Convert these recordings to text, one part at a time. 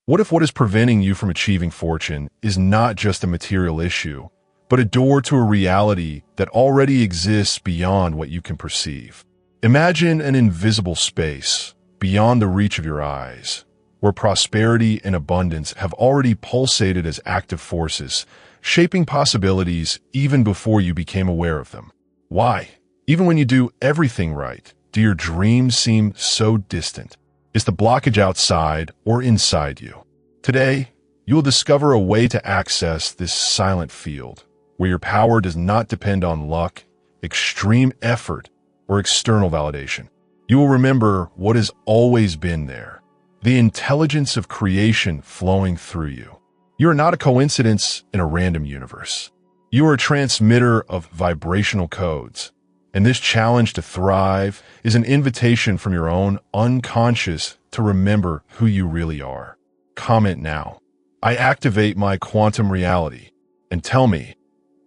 What if what is preventing you from achieving fortune is not just a material issue, but a door to a reality that already exists beyond what you can perceive? Imagine an invisible space, beyond the reach of your eyes, where prosperity and abundance have already pulsated as active forces, shaping possibilities even before you became aware of them. Why? Even when you do everything right, do your dreams seem so distant? Is the blockage outside or inside you? Today, you will discover a way to access this silent field, where your power does not depend on luck, extreme effort, or external validation. You will remember what has always been there, the intelligence of creation flowing through you. You are not a coincidence in a random universe. You are a transmitter of vibrational codes, and this challenge to thrive is an invitation from your own unconscious to remember who you really are. Comment now. I activate my quantum reality. And tell me,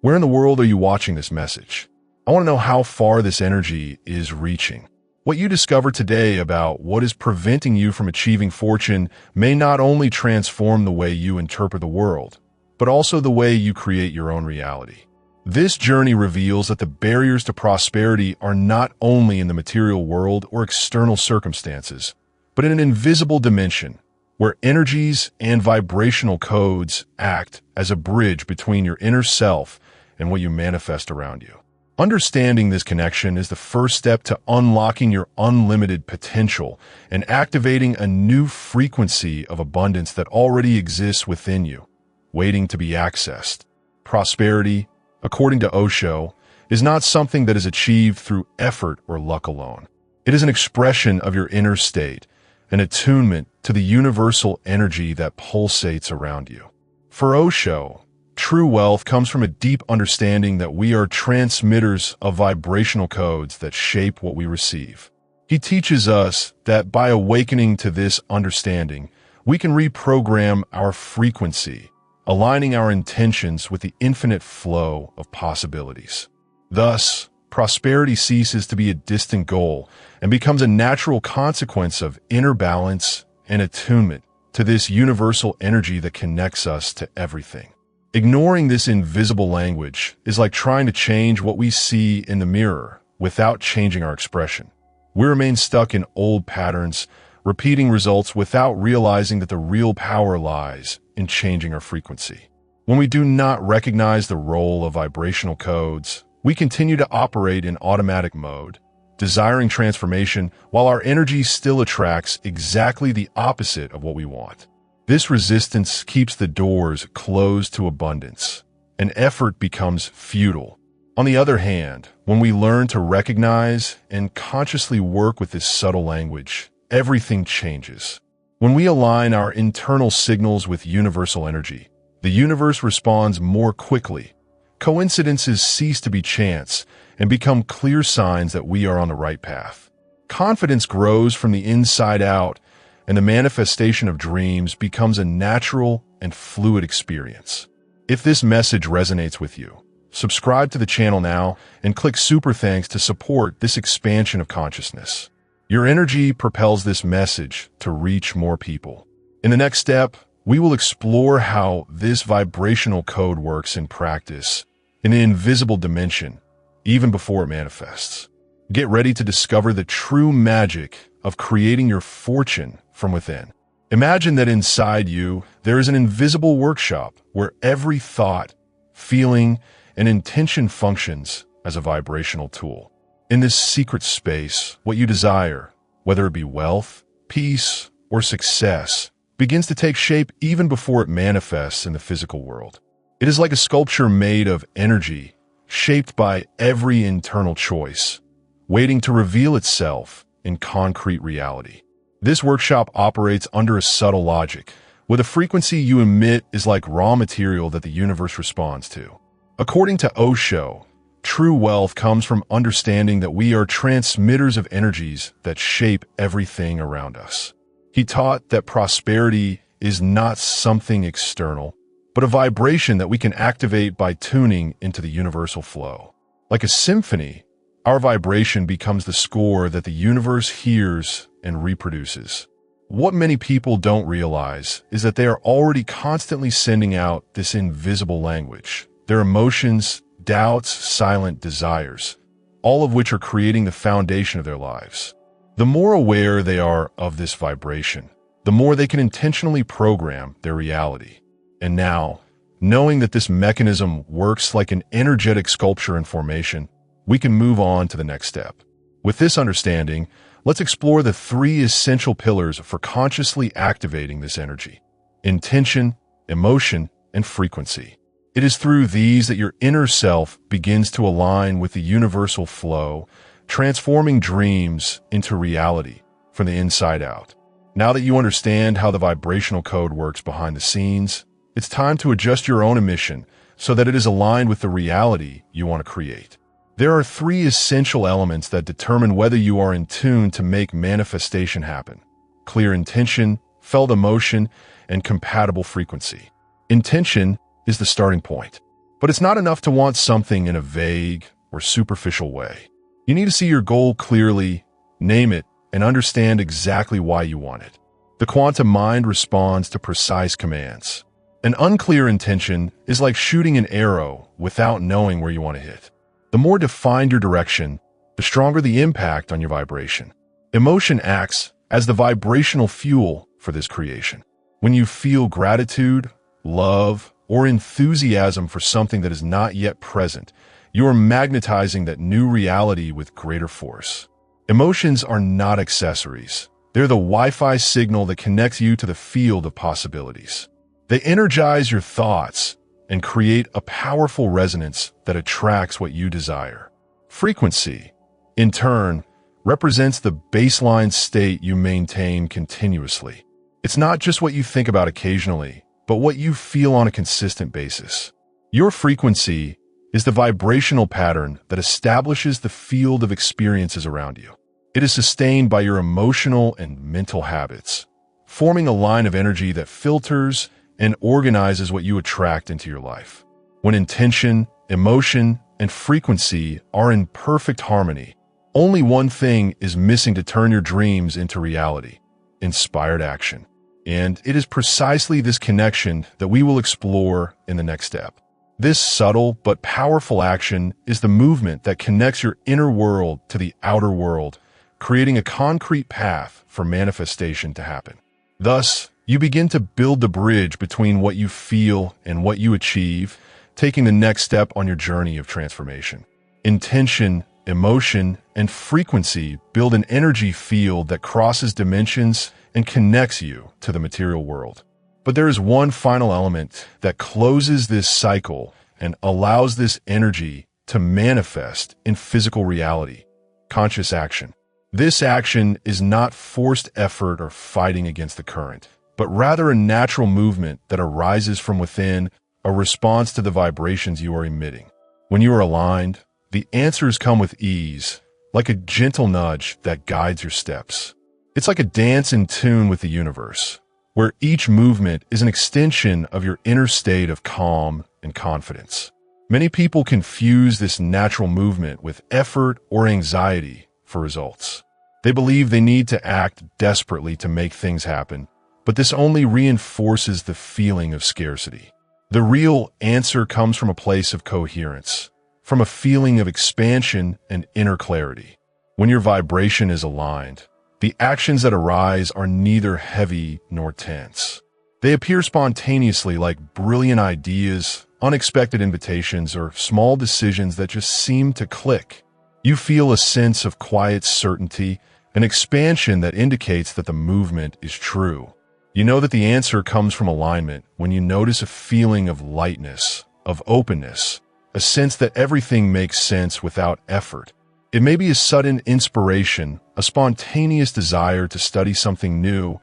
where in the world are you watching this message? I want to know how far this energy is reaching. What you discover today about what is preventing you from achieving fortune may not only transform the way you interpret the world, but also the way you create your own reality. This journey reveals that the barriers to prosperity are not only in the material world or external circumstances, but in an invisible dimension where energies and vibrational codes act as a bridge between your inner self and what you manifest around you. Understanding this connection is the first step to unlocking your unlimited potential and activating a new frequency of abundance that already exists within you, waiting to be accessed. Prosperity, according to Osho, is not something that is achieved through effort or luck alone. It is an expression of your inner state, an attunement to the universal energy that pulsates around you. For Osho, true wealth comes from a deep understanding that we are transmitters of vibrational codes that shape what we receive. He teaches us that by awakening to this understanding, we can reprogram our frequency, aligning our intentions with the infinite flow of possibilities. Thus, prosperity ceases to be a distant goal and becomes a natural consequence of inner balance and attunement to this universal energy that connects us to everything. Ignoring this invisible language is like trying to change what we see in the mirror without changing our expression. We remain stuck in old patterns, repeating results without realizing that the real power lies in changing our frequency. When we do not recognize the role of vibrational codes, we continue to operate in automatic mode, desiring transformation while our energy still attracts exactly the opposite of what we want. This resistance keeps the doors closed to abundance, and effort becomes futile. On the other hand, when we learn to recognize and consciously work with this subtle language, everything changes. When we align our internal signals with universal energy, the universe responds more quickly. Coincidences cease to be chance and become clear signs that we are on the right path. Confidence grows from the inside out, and the manifestation of dreams becomes a natural and fluid experience. If this message resonates with you, subscribe to the channel now and click super thanks to support this expansion of consciousness. Your energy propels this message to reach more people. In the next step, we will explore how this vibrational code works in practice, in the invisible dimension, even before it manifests. Get ready to discover the true magic of creating your fortune from within. Imagine that inside you, there is an invisible workshop where every thought, feeling, and intention functions as a vibrational tool. In this secret space, what you desire, whether it be wealth, peace, or success, begins to take shape even before it manifests in the physical world. It is like a sculpture made of energy, shaped by every internal choice, waiting to reveal itself in concrete reality. This workshop operates under a subtle logic, where the frequency you emit is like raw material that the universe responds to. According to Osho, true wealth comes from understanding that we are transmitters of energies that shape everything around us. He taught that prosperity is not something external, but a vibration that we can activate by tuning into the universal flow. Like a symphony, our vibration becomes the score that the universe hears and reproduces. What many people don't realize is that they are already constantly sending out this invisible language. Their emotions, doubts, silent desires, all of which are creating the foundation of their lives. The more aware they are of this vibration, the more they can intentionally program their reality. And now, knowing that this mechanism works like an energetic sculpture in formation, we can move on to the next step. With this understanding, let's explore the 3 essential pillars for consciously activating this energy: intention, emotion, and frequency. It is through these that your inner self begins to align with the universal flow, transforming dreams into reality from the inside out. Now that you understand how the vibrational code works behind the scenes, it's time to adjust your own emission so that it is aligned with the reality you want to create. There are 3 essential elements that determine whether you are in tune to make manifestation happen: clear intention, felt emotion, and compatible frequency. Intention is the starting point, but it's not enough to want something in a vague or superficial way. You need to see your goal clearly, name it, and understand exactly why you want it. The quantum mind responds to precise commands. An unclear intention is like shooting an arrow without knowing where you want to hit. The more defined your direction, the stronger the impact on your vibration. Emotion acts as the vibrational fuel for this creation. When you feel gratitude, love, or enthusiasm for something that is not yet present, you are magnetizing that new reality with greater force. Emotions are not accessories. They're the Wi-Fi signal that connects you to the field of possibilities. They energize your thoughts and create a powerful resonance that attracts what you desire. Frequency, in turn, represents the baseline state you maintain continuously. It's not just what you think about occasionally, but what you feel on a consistent basis. Your frequency is the vibrational pattern that establishes the field of experiences around you. It is sustained by your emotional and mental habits, forming a line of energy that filters and organizes what you attract into your life. When intention, emotion, and frequency are in perfect harmony, only one thing is missing to turn your dreams into reality: inspired action. And it is precisely this connection that we will explore in the next step. This subtle but powerful action is the movement that connects your inner world to the outer world, creating a concrete path for manifestation to happen. Thus, you begin to build the bridge between what you feel and what you achieve, taking the next step on your journey of transformation. Intention, emotion, and frequency build an energy field that crosses dimensions and connects you to the material world. But there is one final element that closes this cycle and allows this energy to manifest in physical reality: conscious action. This action is not forced effort or fighting against the current, but rather a natural movement that arises from within, a response to the vibrations you are emitting. When you are aligned, the answers come with ease, like a gentle nudge that guides your steps. It's like a dance in tune with the universe, where each movement is an extension of your inner state of calm and confidence. Many people confuse this natural movement with effort or anxiety for results. They believe they need to act desperately to make things happen, but this only reinforces the feeling of scarcity. The real answer comes from a place of coherence, from a feeling of expansion and inner clarity. When your vibration is aligned, the actions that arise are neither heavy nor tense. They appear spontaneously, like brilliant ideas, unexpected invitations, or small decisions that just seem to click. You feel a sense of quiet certainty, an expansion that indicates that the movement is true. You know that the answer comes from alignment when you notice a feeling of lightness, of openness, a sense that everything makes sense without effort. It may be a sudden inspiration, a spontaneous desire to study something new,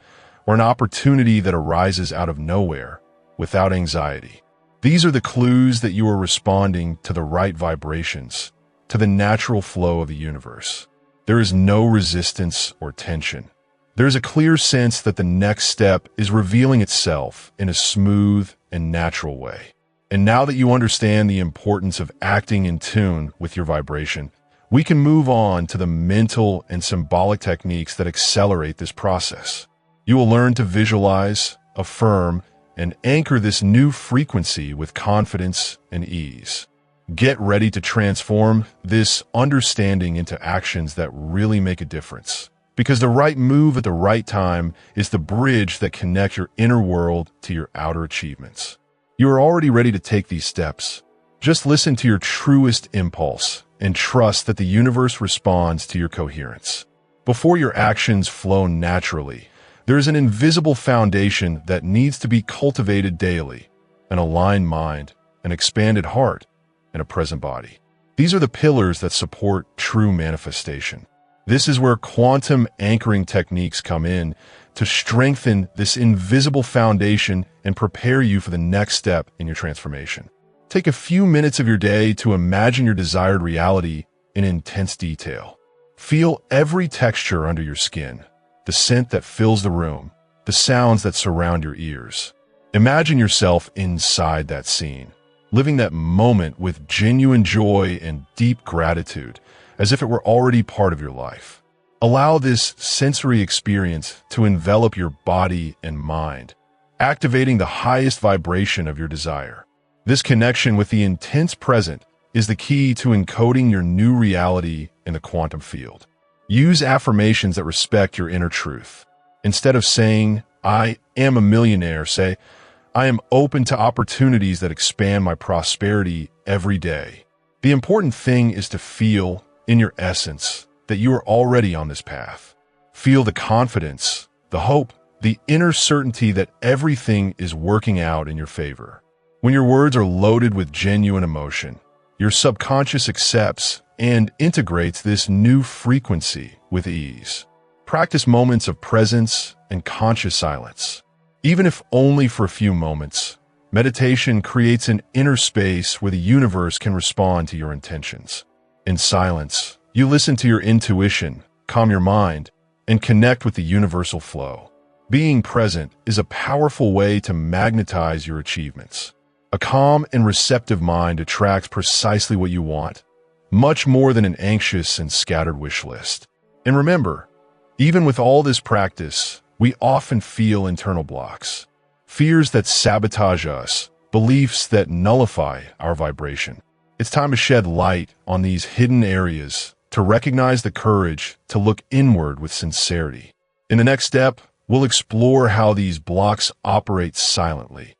or an opportunity that arises out of nowhere, without anxiety. These are the clues that you are responding to the right vibrations, to the natural flow of the universe. There is no resistance or tension. There is a clear sense that the next step is revealing itself in a smooth and natural way. And now that you understand the importance of acting in tune with your vibration, we can move on to the mental and symbolic techniques that accelerate this process. You will learn to visualize, affirm, and anchor this new frequency with confidence and ease. Get ready to transform this understanding into actions that really make a difference. Because the right move at the right time is the bridge that connects your inner world to your outer achievements. You are already ready to take these steps. Just listen to your truest impulse and trust that the universe responds to your coherence. Before your actions flow naturally, there is an invisible foundation that needs to be cultivated daily: an aligned mind, an expanded heart, and a present body. These are the pillars that support true manifestation. This is where quantum anchoring techniques come in to strengthen this invisible foundation and prepare you for the next step in your transformation. Take a few minutes of your day to imagine your desired reality in intense detail. Feel every texture under your skin, the scent that fills the room, the sounds that surround your ears. Imagine yourself inside that scene, living that moment with genuine joy and deep gratitude, as if it were already part of your life. Allow this sensory experience to envelop your body and mind, activating the highest vibration of your desire. This connection with the intense present is the key to encoding your new reality in the quantum field. Use affirmations that respect your inner truth. Instead of saying, "I am a millionaire," say, "I am open to opportunities that expand my prosperity every day." The important thing is to feel, in your essence, that you are already on this path. Feel the confidence, the hope, the inner certainty that everything is working out in your favor. When your words are loaded with genuine emotion, your subconscious accepts and integrates this new frequency with ease. Practice moments of presence and conscious silence. Even if only for a few moments, meditation creates an inner space where the universe can respond to your intentions. In silence, you listen to your intuition, calm your mind, and connect with the universal flow. Being present is a powerful way to magnetize your achievements. A calm and receptive mind attracts precisely what you want, much more than an anxious and scattered wish list. And remember, even with all this practice, we often feel internal blocks. Fears that sabotage us, beliefs that nullify our vibration. It's time to shed light on these hidden areas, to recognize the courage to look inward with sincerity. In the next step, we'll explore how these blocks operate silently,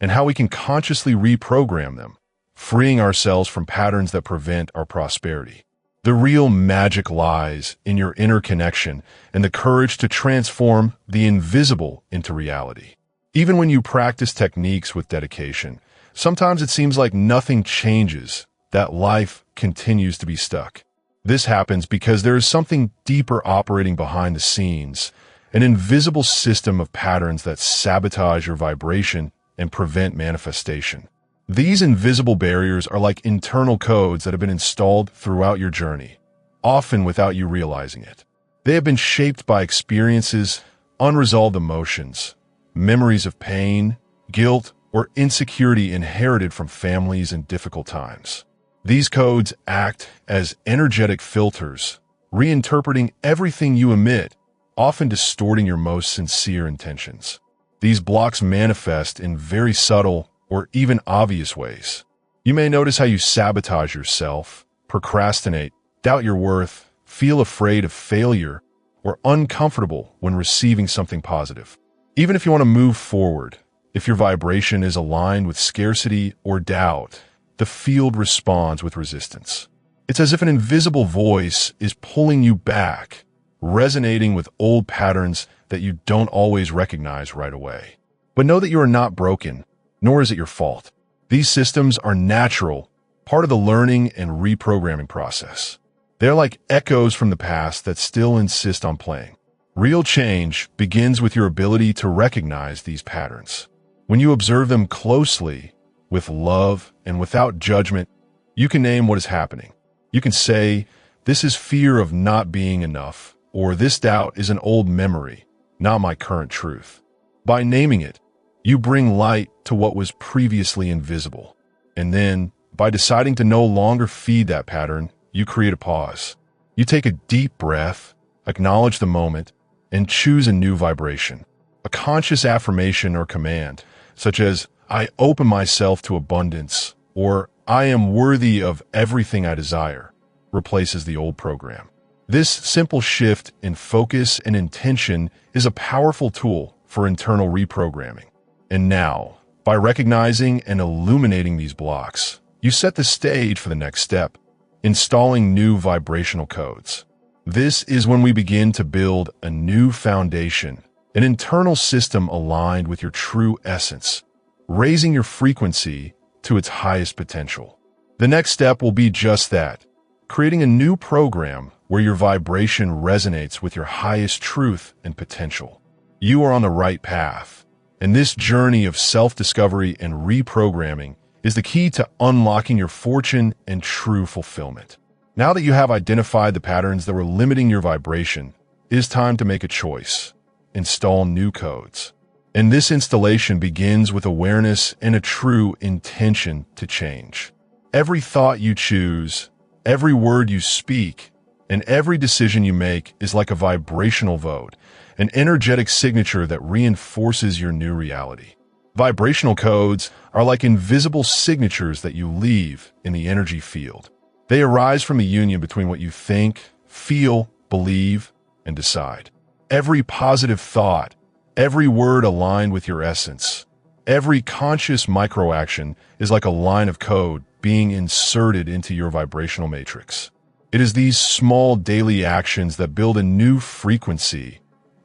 and how we can consciously reprogram them, freeing ourselves from patterns that prevent our prosperity. The real magic lies in your inner connection and the courage to transform the invisible into reality. Even when you practice techniques with dedication, sometimes it seems like nothing changes, that life continues to be stuck. This happens because there is something deeper operating behind the scenes, an invisible system of patterns that sabotage your vibration and prevent manifestation. These invisible barriers are like internal codes that have been installed throughout your journey, often without you realizing it. They have been shaped by experiences, unresolved emotions, memories of pain, guilt, or insecurity inherited from families in difficult times. These codes act as energetic filters, reinterpreting everything you emit, often distorting your most sincere intentions. These blocks manifest in very subtle or even obvious ways. You may notice how you sabotage yourself, procrastinate, doubt your worth, feel afraid of failure, or uncomfortable when receiving something positive. Even if you want to move forward, if your vibration is aligned with scarcity or doubt, the field responds with resistance. It's as if an invisible voice is pulling you back, resonating with old patterns that you don't always recognize right away. But know that you are not broken, nor is it your fault. These systems are natural, part of the learning and reprogramming process. They're like echoes from the past that still insist on playing. Real change begins with your ability to recognize these patterns. When you observe them closely, with love and without judgment, you can name what is happening. You can say, "This is fear of not being enough," or "This doubt is an old memory, not my current truth." By naming it, you bring light to what was previously invisible. And then, by deciding to no longer feed that pattern, you create a pause. You take a deep breath, acknowledge the moment, and choose a new vibration. A conscious affirmation or command, such as, I open myself to abundance, or I am worthy of everything I desire, replaces the old program. This simple shift in focus and intention is a powerful tool for internal reprogramming. And now, by recognizing and illuminating these blocks, you set the stage for the next step, installing new vibrational codes. This is when we begin to build a new foundation, an internal system aligned with your true essence, raising your frequency to its highest potential. The next step will be just that, creating a new program where your vibration resonates with your highest truth and potential. You are on the right path, and this journey of self-discovery and reprogramming is the key to unlocking your fortune and true fulfillment. Now that you have identified the patterns that were limiting your vibration, it is time to make a choice. Install new codes. And this installation begins with awareness and a true intention to change. Every thought you choose, every word you speak, and every decision you make is like a vibrational vote, an energetic signature that reinforces your new reality. Vibrational codes are like invisible signatures that you leave in the energy field. They arise from the union between what you think, feel, believe, and decide. Every positive thought, every word aligned with your essence, every conscious microaction is like a line of code being inserted into your vibrational matrix. It is these small daily actions that build a new frequency,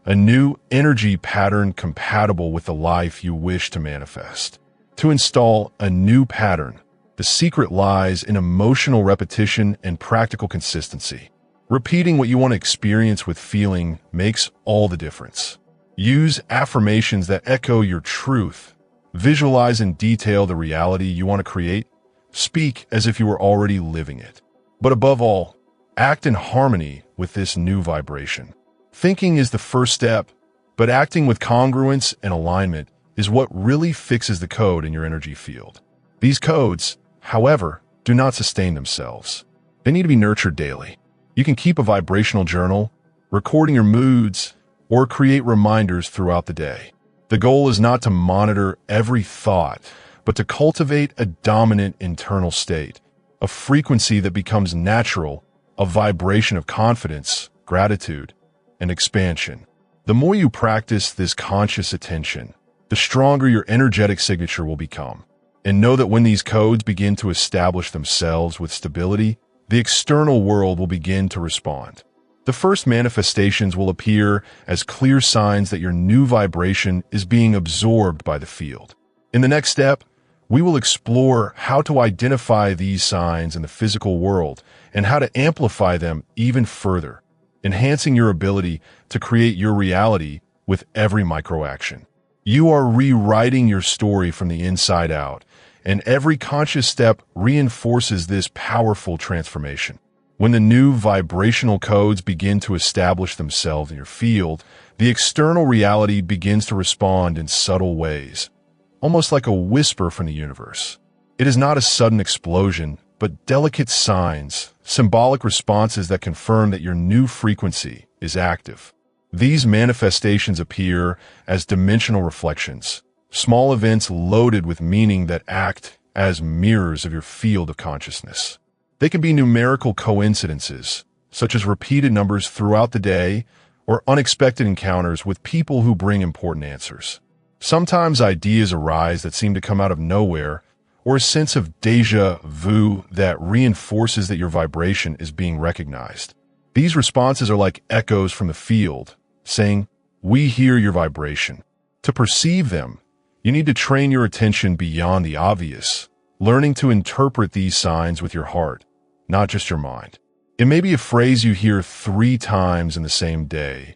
a new energy pattern compatible with the life you wish to manifest. To install a new pattern, the secret lies in emotional repetition and practical consistency. Repeating what you want to experience with feeling makes all the difference. Use affirmations that echo your truth. Visualize in detail the reality you want to create. Speak as if you were already living it. But above all, act in harmony with this new vibration. Thinking is the first step, but acting with congruence and alignment is what really fixes the code in your energy field. These codes, however, do not sustain themselves. They need to be nurtured daily. You can keep a vibrational journal, recording your moods, or create reminders throughout the day. The goal is not to monitor every thought, but to cultivate a dominant internal state, a frequency that becomes natural, a vibration of confidence, gratitude, and expansion. The more you practice this conscious attention, the stronger your energetic signature will become. And know that when these codes begin to establish themselves with stability, the external world will begin to respond. The first manifestations will appear as clear signs that your new vibration is being absorbed by the field. In the next step, we will explore how to identify these signs in the physical world and how to amplify them even further, enhancing your ability to create your reality with every microaction. You are rewriting your story from the inside out, and every conscious step reinforces this powerful transformation. When the new vibrational codes begin to establish themselves in your field, the external reality begins to respond in subtle ways, almost like a whisper from the universe. It is not a sudden explosion, but delicate signs, symbolic responses that confirm that your new frequency is active. These manifestations appear as dimensional reflections, small events loaded with meaning that act as mirrors of your field of consciousness. They can be numerical coincidences, such as repeated numbers throughout the day, or unexpected encounters with people who bring important answers. Sometimes ideas arise that seem to come out of nowhere, or a sense of déjà vu that reinforces that your vibration is being recognized. These responses are like echoes from the field, saying, "We hear your vibration." To perceive them, you need to train your attention beyond the obvious, learning to interpret these signs with your heart, not just your mind. It may be a phrase you hear 3 times in the same day,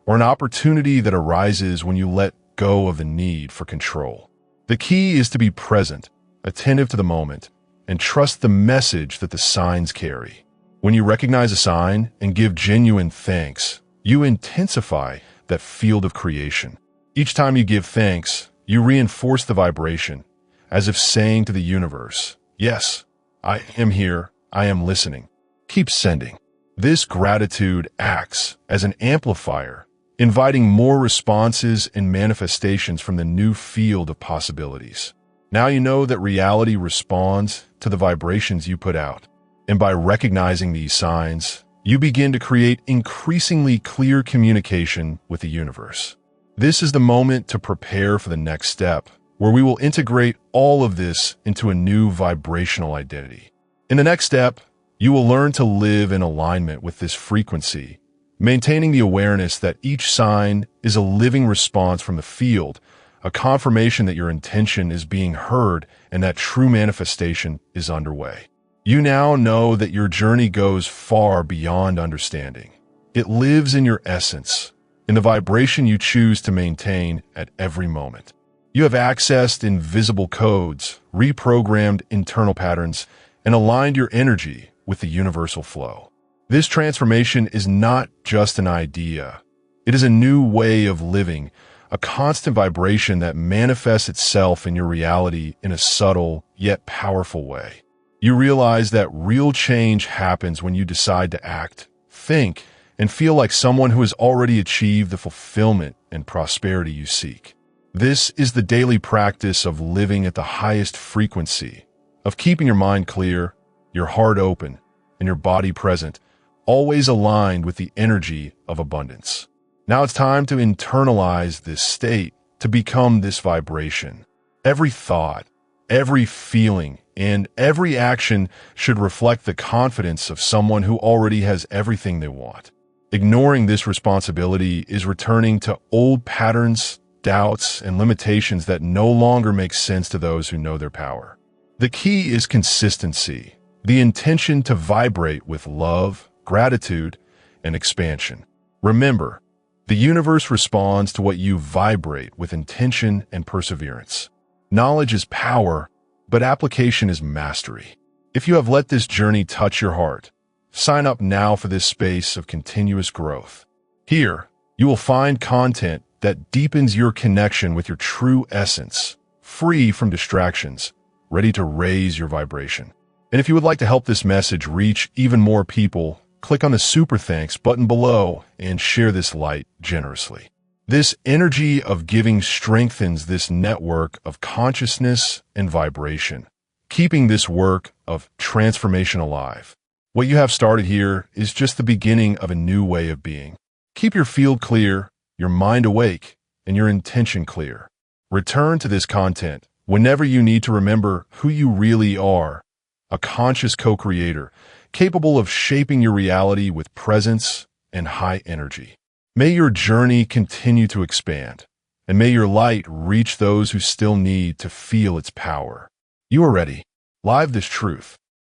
or an opportunity that arises when you let go of the need for control. The key is to be present, attentive to the moment, and trust the message that the signs carry. When you recognize a sign and give genuine thanks, you intensify that field of creation. Each time you give thanks, you reinforce the vibration, as if saying to the universe, "Yes, I am here, I am listening. Keep sending." This gratitude acts as an amplifier, inviting more responses and manifestations from the new field of possibilities. Now you know that reality responds to the vibrations you put out. And by recognizing these signs, you begin to create increasingly clear communication with the universe. This is the moment to prepare for the next step, where we will integrate all of this into a new vibrational identity. In the next step, you will learn to live in alignment with this frequency, maintaining the awareness that each sign is a living response from the field, a confirmation that your intention is being heard and that true manifestation is underway. You now know that your journey goes far beyond understanding. It lives in your essence, in the vibration you choose to maintain at every moment. You have accessed invisible codes, reprogrammed internal patterns, and aligned your energy with the universal flow. This transformation is not just an idea. It is a new way of living, a constant vibration that manifests itself in your reality in a subtle yet powerful way. You realize that real change happens when you decide to act, think, and feel like someone who has already achieved the fulfillment and prosperity you seek. This is the daily practice of living at the highest frequency, of keeping your mind clear, your heart open, and your body present, always aligned with the energy of abundance. Now it's time to internalize this state, to become this vibration. Every thought, every feeling, and every action should reflect the confidence of someone who already has everything they want. Ignoring this responsibility is returning to old patterns, doubts, and limitations that no longer make sense to those who know their power. The key is consistency, the intention to vibrate with love, gratitude, and expansion. Remember, the universe responds to what you vibrate with intention and perseverance. Knowledge is power, but application is mastery. If you have let this journey touch your heart, sign up now for this space of continuous growth. Here, you will find content that deepens your connection with your true essence, free from distractions, ready to raise your vibration. And if you would like to help this message reach even more people, click on the Super Thanks button below and share this light generously. This energy of giving strengthens this network of consciousness and vibration, keeping this work of transformation alive. What you have started here is just the beginning of a new way of being. Keep your field clear, your mind awake, and your intention clear. Return to this content whenever you need to remember who you really are, a conscious co-creator, capable of shaping your reality with presence and high energy. May your journey continue to expand, and may your light reach those who still need to feel its power. You are ready. Live this truth.